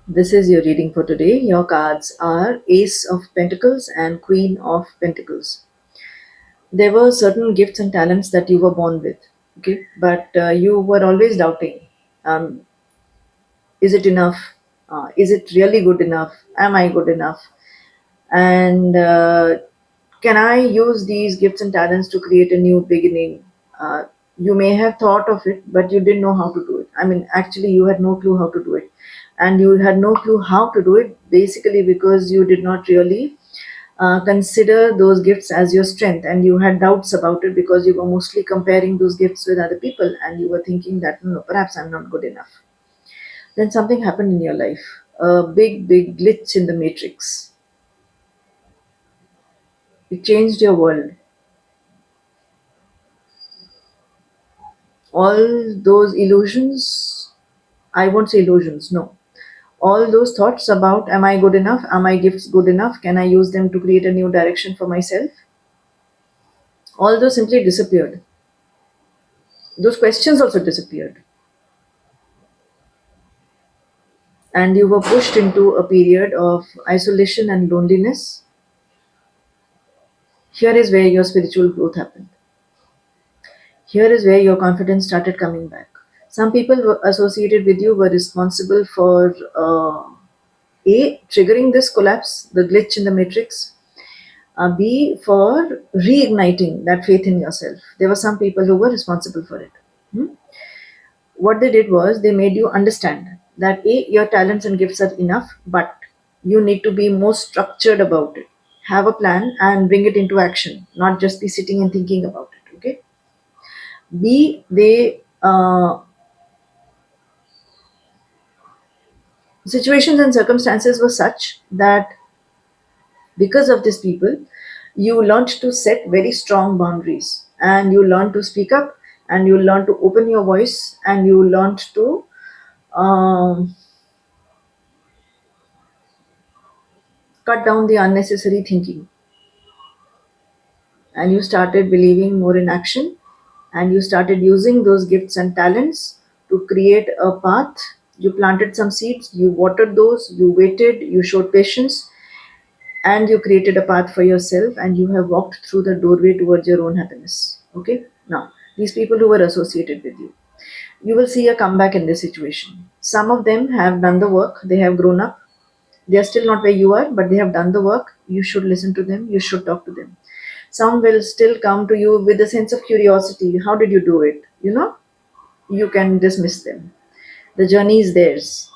This is your reading for today. Your cards are Ace of Pentacles and Queen of Pentacles. There were certain gifts and talents that you were born with, okay, but you were always doubting. Um, is it enough? Is it really good enough? Am I good enough? And can I use these gifts and talents to create a new beginning? You may have thought of it, but you didn't know how to do it. I mean, actually, you had no clue how to do it. And you had no clue how to do it basically because you did not really consider those gifts as your strength, and you had doubts about it because you were mostly comparing those gifts with other people, and you were thinking that no, perhaps I'm not good enough. Then something happened in your life, a big glitch in the matrix. It changed your world. All those illusions, I won't say illusions, no. All those thoughts about am I good enough? Are my gifts good enough? Can I use them to create a new direction for myself? All those simply disappeared. Those questions also disappeared. And you were pushed into a period of isolation and loneliness. Here is where your spiritual growth happened. Here is where your confidence started coming back. Some people associated with you were responsible for A, triggering this collapse, the glitch in the matrix, B, for reigniting that faith in yourself. There were some people who were responsible for it. Hmm? What they did was they made you understand that A, your talents and gifts are enough, but you need to be more structured about it. Have a plan and bring it into action, not just be sitting and thinking about it. Okay. B, they situations and circumstances were such that because of these people, you learned to set very strong boundaries, and you learned to speak up, and you learned to open your voice, and you learned to um, cut down the unnecessary thinking, and you started believing more in action, and you started using those gifts and talents to create a path. You planted some seeds, you watered those, you waited, you showed patience, and you created a path for yourself, and you have walked through the doorway towards your own happiness. Okay. Now, these people who were associated with you will see a comeback in this situation. Some of them have done the work, they have grown up. They are still not where you are, but they have done the work. You should listen to them, you should talk to them. Some will still come to you with a sense of curiosity. How did you do it? You can dismiss them. The journey is theirs.